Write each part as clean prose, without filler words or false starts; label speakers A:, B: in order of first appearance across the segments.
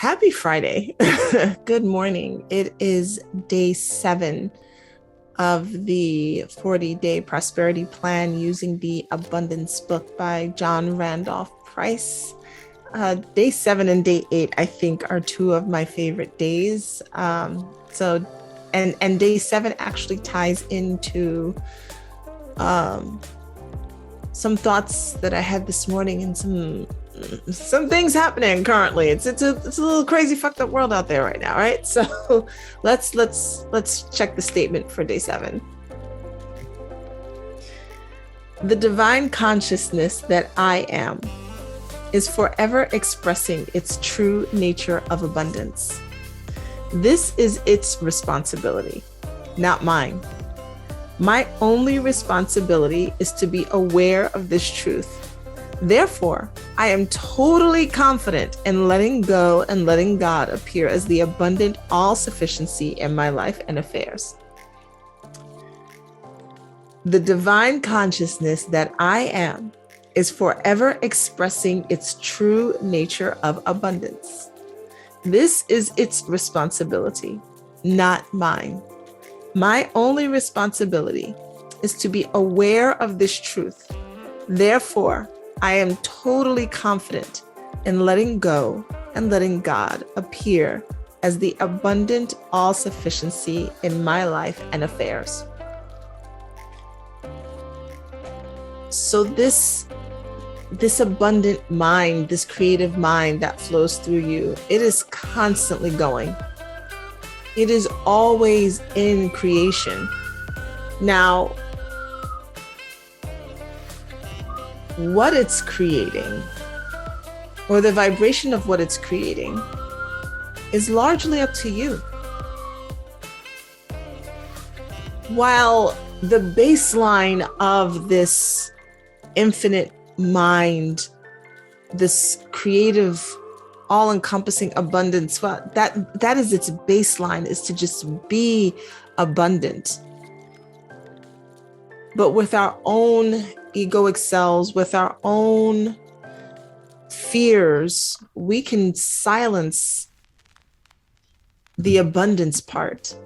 A: Happy Friday. Good morning. It is day 7 of the 40-day prosperity plan using the Abundance book by John Randolph Price. Day 7 and day 8, I think, are two of my favorite days. And day 7 actually ties into some thoughts that I had this morning and some things happening currently. It's a little crazy fucked up world out there right now, right? So let's check the statement for day 7. The divine consciousness that I am is forever expressing its true nature of abundance. This is its responsibility, not mine. My only responsibility is to be aware of this truth. Therefore, I am totally confident in letting go and letting God appear as the abundant all-sufficiency in my life and affairs. The divine consciousness that I am is forever expressing its true nature of abundance. This is its responsibility, not mine. My only responsibility is to be aware of this truth. Therefore, I am totally confident in letting go and letting God appear as the abundant all-sufficiency in my life and affairs. So this abundant mind, this creative mind that flows through you, it is constantly going. It is always in creation. Now, what it's creating, or the vibration of what it's creating, is largely up to you. While the baseline of this infinite mind, this creative, all-encompassing abundance, well, that is its baseline, is to just be abundant. But with our own egoic selves, with our own fears, we can silence the abundance part,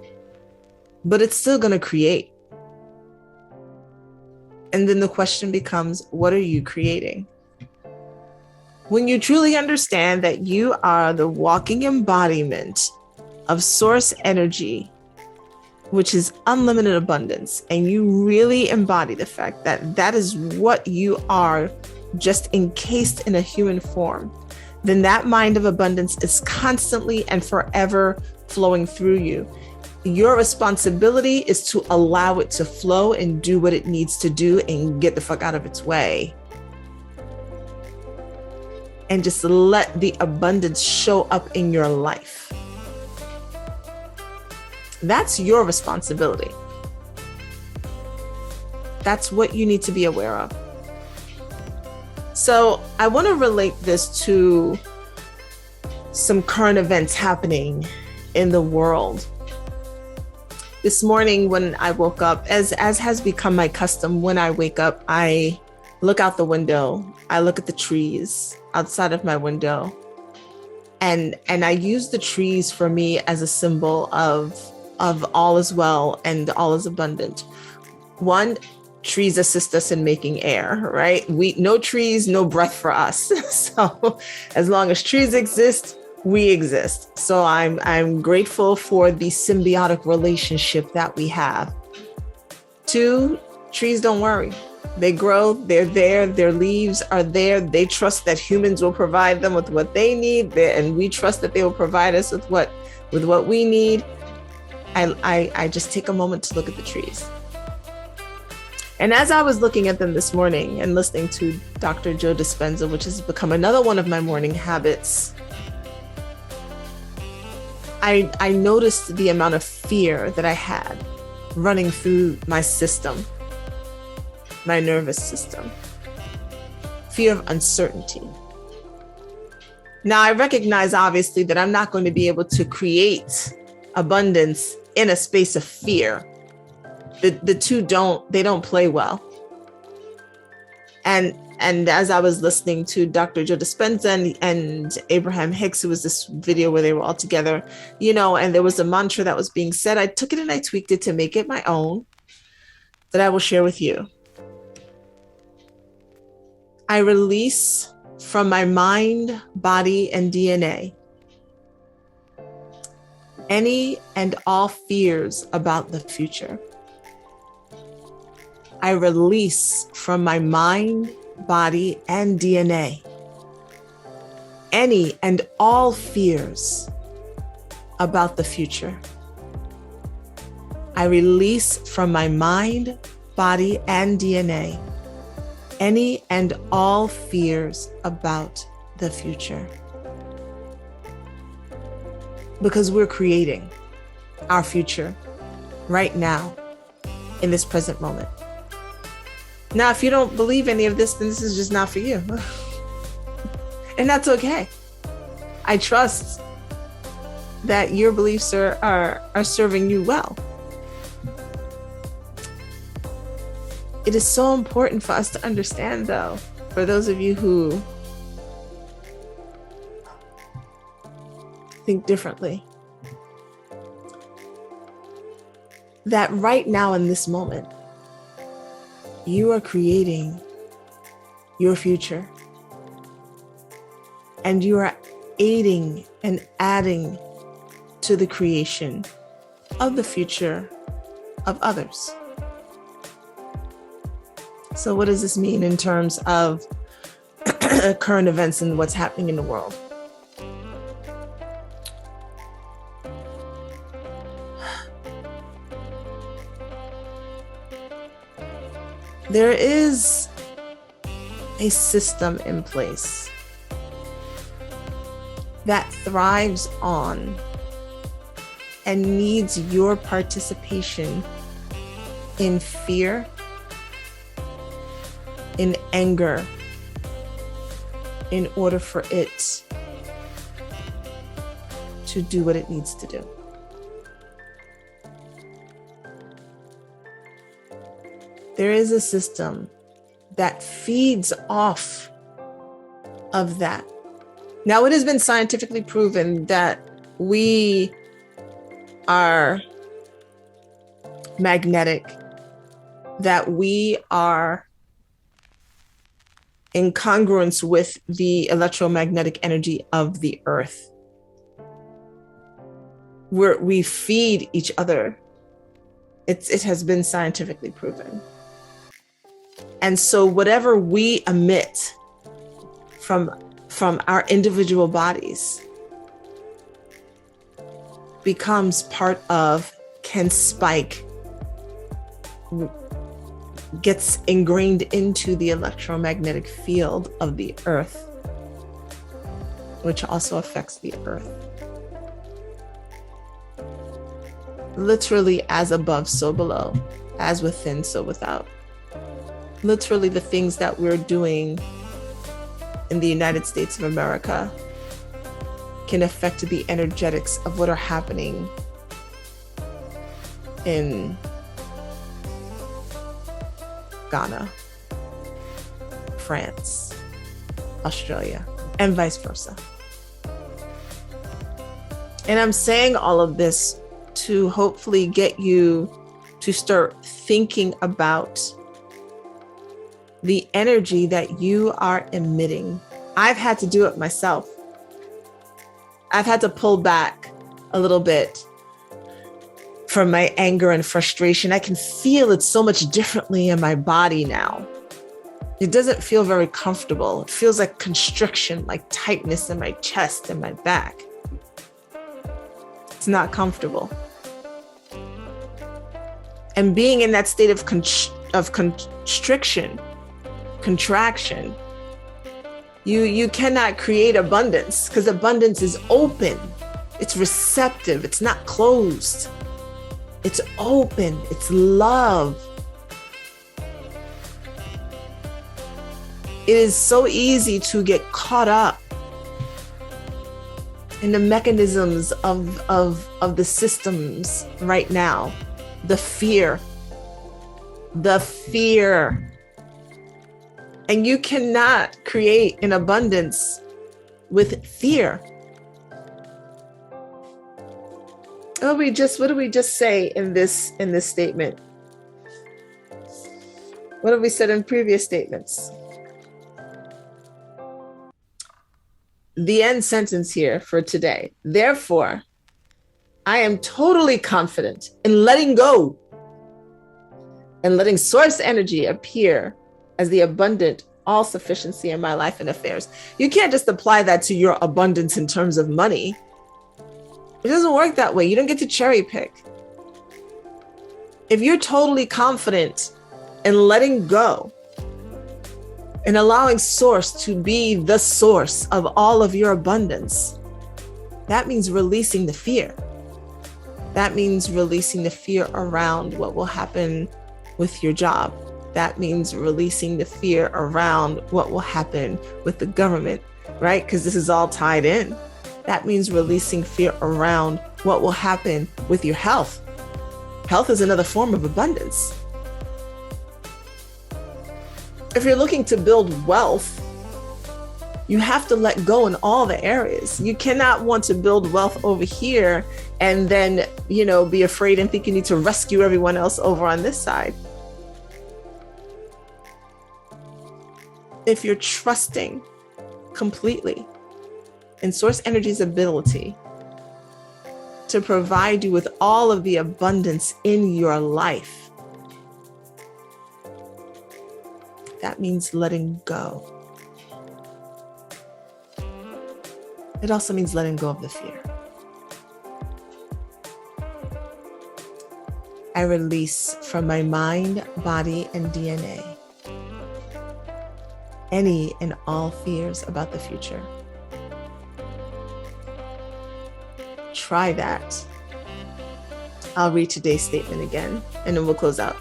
A: but it's still going to create. And then the question becomes, what are you creating? When you truly understand that you are the walking embodiment of source energy, which is unlimited abundance, and you really embody the fact that that is what you are, just encased in a human form, then that mind of abundance is constantly and forever flowing through you. Your responsibility is to allow it to flow and do what it needs to do and get the fuck out of its way. And just let the abundance show up in your life. That's your responsibility. That's what you need to be aware of. So I want to relate this to some current events happening in the world. This morning when I woke up, as has become my custom, when I wake up, I look out the window. I look at the trees outside of my window. And I use the trees for me as a symbol of all is well and all is abundant. One, trees assist us in making air, right? No trees, no breath for us. So as long as trees exist, we exist. So I'm grateful for the symbiotic relationship that we have. 2, trees don't worry. They grow, they're there, their leaves are there. They trust that humans will provide them with what they need, and we trust that they will provide us with what we need. I just take a moment to look at the trees. And as I was looking at them this morning and listening to Dr. Joe Dispenza, which has become another one of my morning habits, I noticed the amount of fear that I had running through my system, my nervous system. Fear of uncertainty. Now, I recognize, obviously, that I'm not going to be able to create abundance in a space of fear. The two don't play well. And And as I was listening to Dr. Joe Dispenza and Abraham Hicks, it was this video where they were all together, and there was a mantra that was being said. I took it and I tweaked it to make it my own, that I will share with you. I release from my mind, body, and DNA any and all fears about the future. I release from my mind, body, and DNA any and all fears about the future. I release from my mind, body, and DNA any and all fears about the future. Because we're creating our future right now in this present moment. Now, if you don't believe any of this, then this is just not for you. And that's okay. I trust that your beliefs are serving you well. It is so important for us to understand, though, for those of you who think differently, that right now in this moment, you are creating your future, and you are aiding and adding to the creation of the future of others. So what does this mean in terms of current events and what's happening in the world? There is a system in place that thrives on and needs your participation in fear, in anger, in order for it to do what it needs to do. There is a system that feeds off of that. Now, it has been scientifically proven that we are magnetic, that we are in congruence with the electromagnetic energy of the earth. We feed each other. It has been scientifically proven. And so whatever we emit from our individual bodies becomes part of, can spike, gets ingrained into the electromagnetic field of the earth, which also affects the earth. Literally, as above, so below, as within, so without. Literally, the things that we're doing in the United States of America can affect the energetics of what are happening in Ghana, France, Australia, and vice versa. And I'm saying all of this to hopefully get you to start thinking about the energy that you are emitting. I've had to do it myself. I've had to pull back a little bit from my anger and frustration. I can feel it so much differently in my body now. It doesn't feel very comfortable. It feels like constriction, like tightness in my chest and my back. It's not comfortable. And being in that state of constriction, contraction, you cannot create abundance, because abundance is open. It's receptive. It's not closed. It's open. It's love. It is so easy to get caught up in the mechanisms of the systems right now. The fear. And you cannot create an abundance with fear. What did we just say in this statement? What have we said in previous statements? The end sentence here for today. Therefore, I am totally confident in letting go and letting source energy appear as the abundant all sufficiency in my life and affairs. You can't just apply that to your abundance in terms of money. It doesn't work that way. You don't get to cherry pick. If you're totally confident in letting go and allowing source to be the source of all of your abundance, that means releasing the fear. That means releasing the fear around what will happen with your job. That means releasing the fear around what will happen with the government, right? Because this is all tied in. That means releasing fear around what will happen with your health. Health is another form of abundance. If you're looking to build wealth, you have to let go in all the areas. You cannot want to build wealth over here and then, be afraid and think you need to rescue everyone else over on this side. If you're trusting completely in source energy's ability to provide you with all of the abundance in your life, that means letting go. It also means letting go of the fear. I release from my mind, body, and DNA any and all fears about the future. Try that. I'll read today's statement again, and then we'll close out.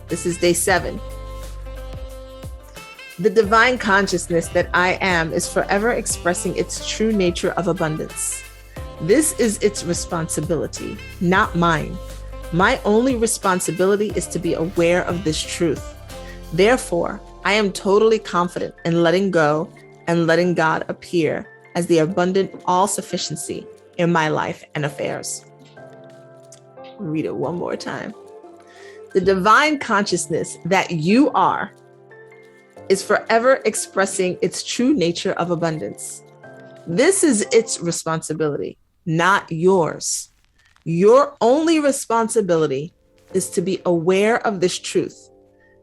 A: This is day 7. The divine consciousness that I am is forever expressing its true nature of abundance. This is its responsibility, not mine. My only responsibility is to be aware of this truth. Therefore, I am totally confident in letting go and letting God appear as the abundant all-sufficiency in my life and affairs. Read it one more time. The divine consciousness that you are is forever expressing its true nature of abundance. This is its responsibility, not yours. Your only responsibility is to be aware of this truth.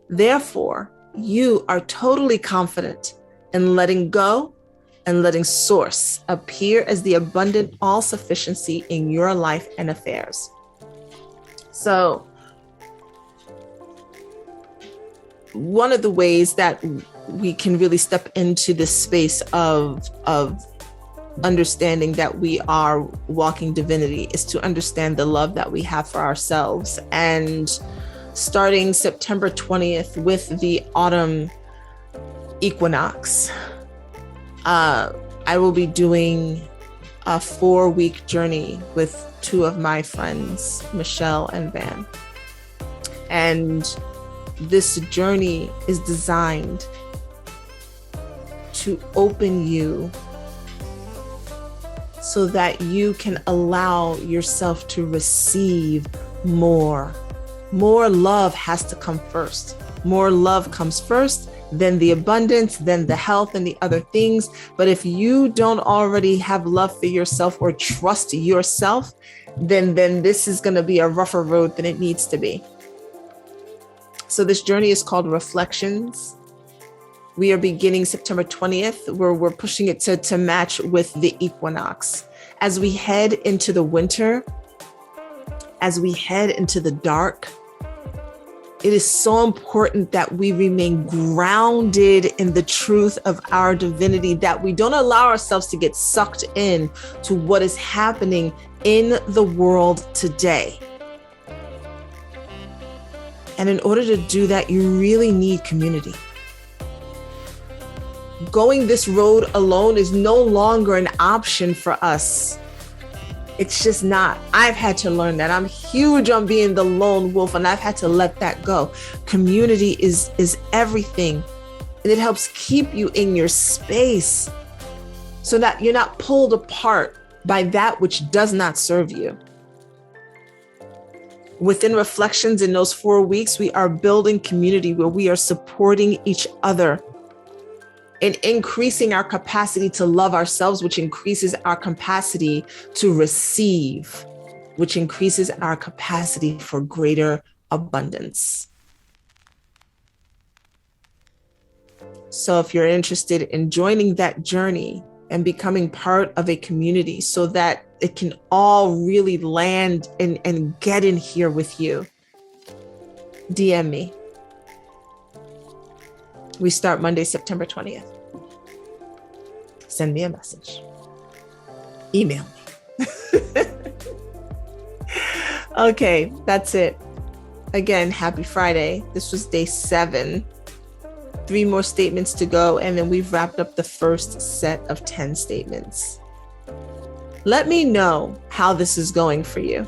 A: Therefore, you are totally confident in letting go and letting source appear as the abundant all-sufficiency in your life and affairs. So, one of the ways that we can really step into this space of understanding that we are walking divinity is to understand the love that we have for ourselves. And starting September 20th with the autumn equinox, I will be doing a 4-week journey with 2 of my friends, Michelle and Van. And this journey is designed to open you so that you can allow yourself to receive more. More love has to come first. More love comes first, then the abundance, then the health and the other things. But if you don't already have love for yourself or trust yourself, then this is going to be a rougher road than it needs to be. So this journey is called Reflections. We are beginning September 20th, where we're pushing it to match with the equinox. As we head into the winter, as we head into the dark, it is so important that we remain grounded in the truth of our divinity, that we don't allow ourselves to get sucked in to what is happening in the world today. And in order to do that, you really need community. Going this road alone is no longer an option for us. It's just not. I've had to learn that. I'm huge on being the lone wolf, and I've had to let that go. Community is everything. And it helps keep you in your space so that you're not pulled apart by that which does not serve you. Within Reflections in those 4 weeks, we are building community where we are supporting each other and increasing our capacity to love ourselves, which increases our capacity to receive, which increases our capacity for greater abundance. So if you're interested in joining that journey and becoming part of a community so that it can all really land and get in here with you, DM me. We start Monday, September 20th. Send me a message. Email me. Okay, that's it. Again, happy Friday. This was day 7. 3 more statements to go, and then we've wrapped up the first set of 10 statements. Let me know how this is going for you.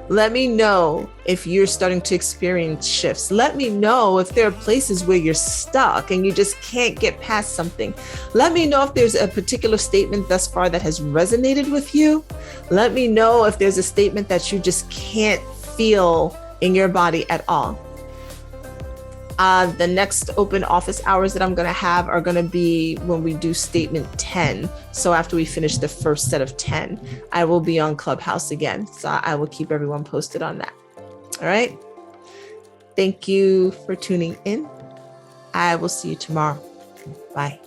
A: Let me know if you're starting to experience shifts. Let me know if there are places where you're stuck and you just can't get past something. Let me know if there's a particular statement thus far that has resonated with you. Let me know if there's a statement that you just can't feel in your body at all. The next open office hours that I'm going to have are going to be when we do statement 10. So after we finish the first set of 10, I will be on Clubhouse again. So I will keep everyone posted on that. All right. Thank you for tuning in. I will see you tomorrow. Bye.